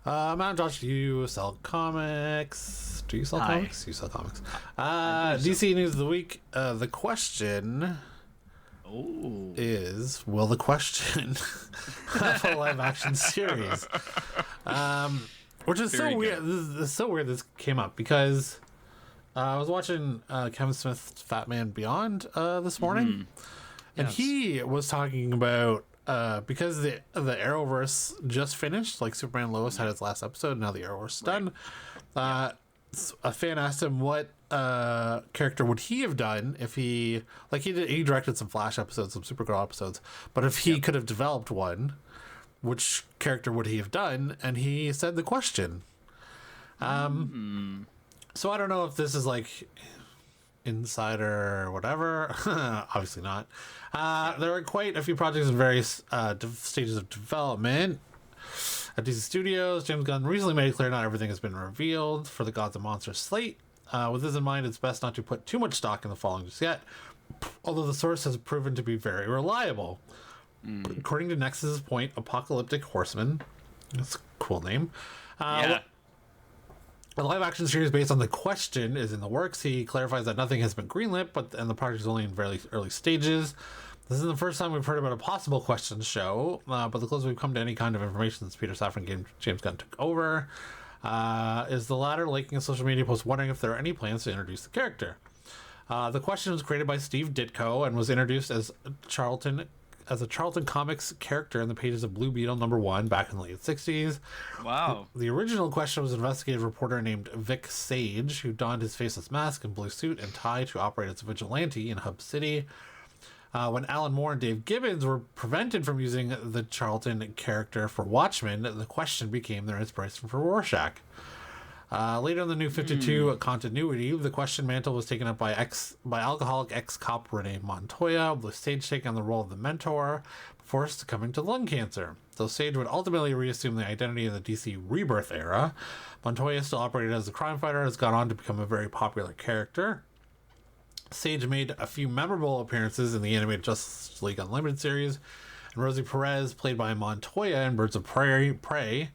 Matt Josh, do you sell comics? Do you sell Hi. comics? You sell comics. DC News of the Week. The question is, will the question have a live action series? Which is so weird. This is so weird this came up because I was watching Kevin Smith's Fat Man Beyond this morning, and he was talking about because the Arrowverse just finished, like Superman Lois had its last episode, now the Arrowverse is done. A fan asked him what character would he have done if he directed some Flash episodes, some Supergirl episodes, but if he could have developed one, which character would he have done? And he said the question. So I don't know if this is like insider or whatever. Obviously not. There are quite a few projects in various stages of development at DC Studios. James Gunn recently made it clear not everything has been revealed for the Gods and Monsters slate. With this in mind, it's best not to put too much stock in the following just yet, although the source has proven to be very reliable. According to Nexus's point, Apocalyptic Horseman, that's a cool name, a live-action series based on the question is in the works. He clarifies that nothing has been greenlit, and the project is only in very early stages. This isn't the first time we've heard about a possible question show, but the closest we've come to any kind of information since Peter Safran and James Gunn took over is the latter liking a social media post wondering if there are any plans to introduce the character. The question was created by Steve Ditko and was introduced as a Charlton Comics character in the pages of Blue Beetle #1 back in the late 60s. Wow. The original question was an investigative reporter named Vic Sage, who donned his faceless mask and blue suit and tie to operate as a vigilante in Hub City. When Alan Moore and Dave Gibbons were prevented from using the Charlton character for Watchmen, the question became their inspiration for Rorschach. Later in the New 52 continuity, the question mantle was taken up by alcoholic ex-cop Renee Montoya, with Sage taking on the role of the mentor before succumbing to lung cancer. Though Sage would ultimately reassume the identity in the DC Rebirth era, Montoya still operated as a crime fighter, has gone on to become a very popular character. Sage made a few memorable appearances in the animated Justice League Unlimited series, and Rosie Perez, played by Montoya in Birds of Prey,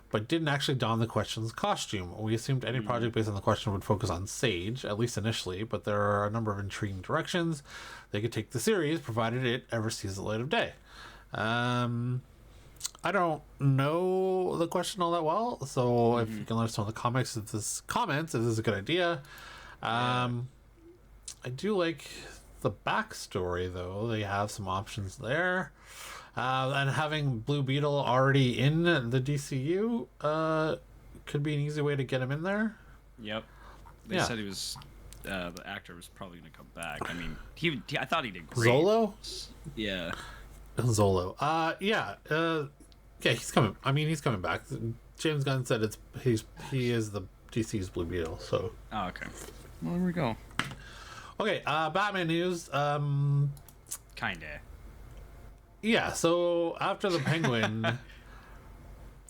but didn't actually don the question's costume. We assumed any project based on the question would focus on Sage, at least initially, but there are a number of intriguing directions they could take the series, provided it ever sees the light of day. I don't know the question all that well, so if you can let us know in the comments if this is a good idea. I do like the backstory, though. They have some options there. And having Blue Beetle already in the DCU could be an easy way to get him in there. Yep. They said he was... the actor was probably going to come back. I mean, I thought he did great. Zolo? Yeah. Zolo. Yeah, he's coming. I mean, he's coming back. James Gunn said he is the DC's Blue Beetle, so... Oh, okay. Well, there we go. Okay, Batman news. Kinda. Yeah, so after the Penguin,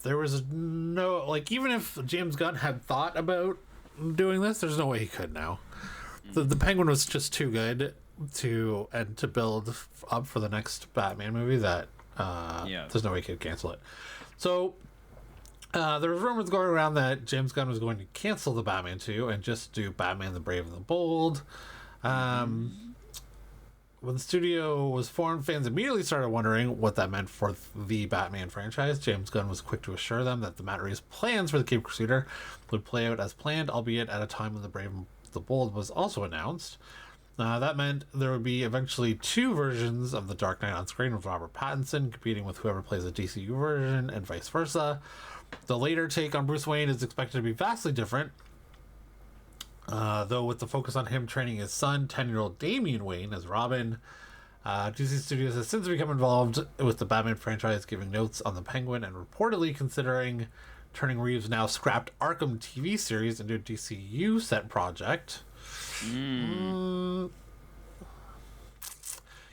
there was no, like, even if James Gunn had thought about doing this, there's no way he could now. The Penguin was just too good to build up for the next Batman movie that there's no way he could cancel it. So there was rumors going around that James Gunn was going to cancel the Batman 2 and just do Batman the Brave and the Bold. When the studio was formed, fans immediately started wondering what that meant for the Batman franchise. James Gunn was quick to assure them that the Matt Reeves plans for the Cape Crusader would play out as planned, albeit at a time when the Brave and the Bold was also announced. That meant there would be eventually two versions of the Dark Knight on screen, with Robert Pattinson competing with whoever plays the DCU version and vice versa. The later take on Bruce Wayne is expected to be vastly different, though with the focus on him training his son, 10-year-old Damian Wayne, as Robin. DC Studios has since become involved with the Batman franchise, giving notes on the Penguin and reportedly considering turning Reeves' now scrapped Arkham TV series into a DCU set project.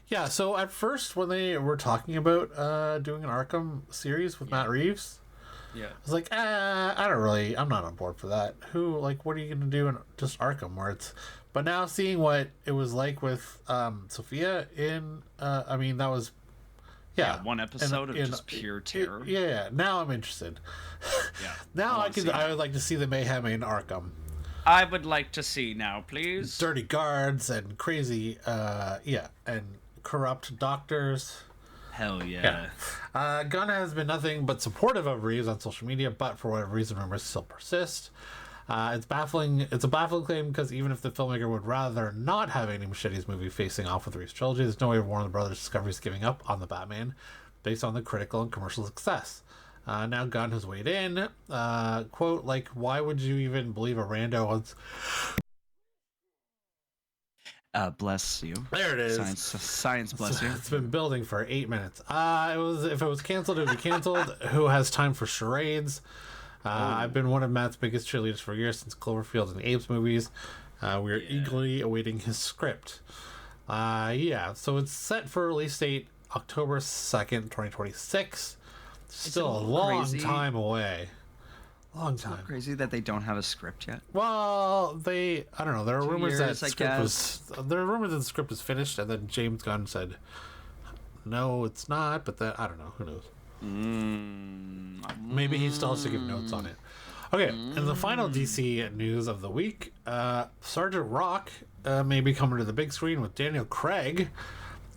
Yeah, so at first when they were talking about doing an Arkham series with Matt Reeves, I was like, I'm not on board for that. What are you going to do in just Arkham where it's... But now seeing what it was like with Sophia in, that was... one episode of just pure terror. Yeah, now I'm interested. Yeah. Now I would like to see the mayhem in Arkham. I would like to see now, please. Dirty guards and crazy, and corrupt doctors. Hell yeah. Gunn has been nothing but supportive of Reeves on social media, but for whatever reason, rumors still persist. It's baffling. It's a baffling claim because even if the filmmaker would rather not have any Machetes movie facing off with Reeves trilogy, there's no way Warner Brothers Discovery is giving up on the Batman based on the critical and commercial success. Now Gunn has weighed in. Quote, like, why would you even believe a rando once... Bless you. There it is. Science bless you. It's been building for 8 minutes. If it was canceled, it would be canceled. Who has time for charades? I've been one of Matt's biggest cheerleaders for years since Cloverfield and the Apes movies. We're eagerly awaiting his script. So it's set for release date October 2nd, 2026. Still a long time away. Long time. Crazy that they don't have a script yet. Well, I don't know. There are rumors that the script was finished, and then James Gunn said, "No, it's not." But then I don't know. Who knows? Maybe he still has to give notes on it. Okay, and the final DC news of the week: Sergeant Rock may be coming to the big screen with Daniel Craig,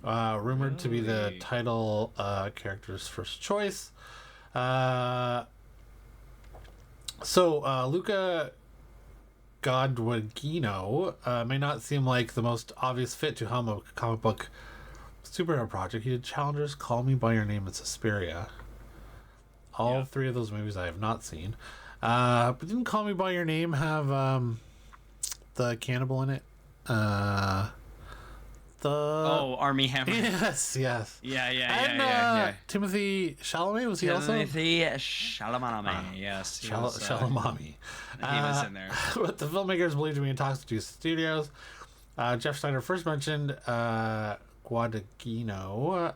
rumored to be the title character's first choice. Luca Guadagnino may not seem like the most obvious fit to helm a comic book superhero project. He did Challengers, Call Me By Your Name, and Suspiria. All three of those movies I have not seen. But didn't Call Me By Your Name have the cannibal in it? Armie Hammer. Yes. Yeah. Timothy Chalamet, was he also? Timothy Chalamet, yes. Chalamet. He was in there. But the filmmakers believed to be in talks to studios. Jeff Snyder first mentioned Guadagnino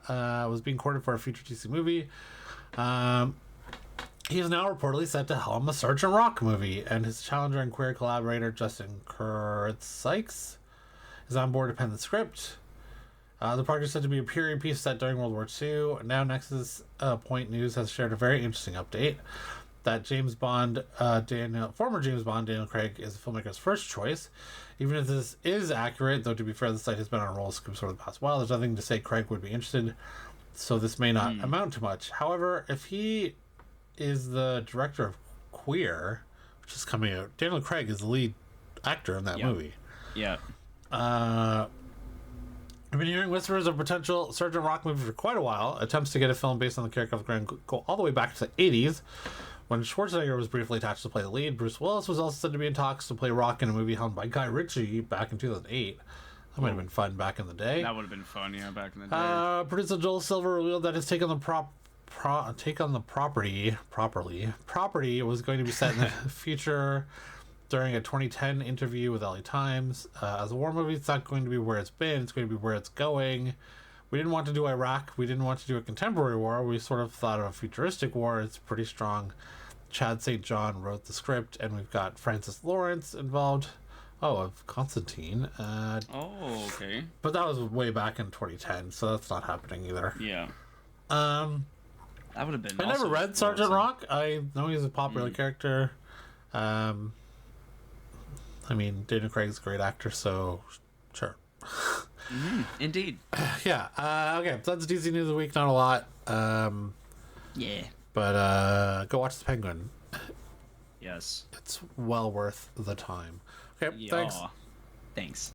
was being courted for a future DC movie. He is now reportedly set to helm a Sergeant Rock movie, and his challenger and queer collaborator Justin Kurtzikes is on board to pen the script. The project is said to be a period piece set during World War II. Now Nexus Point News has shared a very interesting update that former James Bond Daniel Craig is the filmmaker's first choice. Even if this is accurate, though to be fair, the site has been on roll scoops over the past while, there's nothing to say Craig would be interested, so this may not amount to much. However, if he is the director of Queer, which is coming out, Daniel Craig is the lead actor in that movie. Yeah. I've been hearing whispers of potential Sergeant Rock movie for quite a while. Attempts to get a film based on the character of Grant go all the way back to the 80s, when Schwarzenegger was briefly attached to play the lead. Bruce Willis was also said to be in talks to play Rock in a movie helmed by Guy Ritchie back in 2008. That might have been fun back in the day. That would have been fun, back in the day. Producer Joel Silver revealed that his take on the property was going to be set in the future. During a 2010 interview with LA Times, as a war movie, it's not going to be where it's been, it's going to be where it's going. We didn't want to do Iraq, we didn't want to do a contemporary war, we sort of thought of a futuristic war. It's pretty strong. Chad St. John wrote the script, and we've got Francis Lawrence involved. Of Constantine. Okay. But that was way back in 2010, so that's not happening either. Yeah. That would have been. I never read Sergeant Rock. I know he's a popular character. I mean, Daniel Craig's a great actor, so sure. Indeed. Yeah. Okay, so that's DC News of the Week. Not a lot. Yeah. But go watch The Penguin. Yes. It's well worth the time. Okay, thanks. Thanks.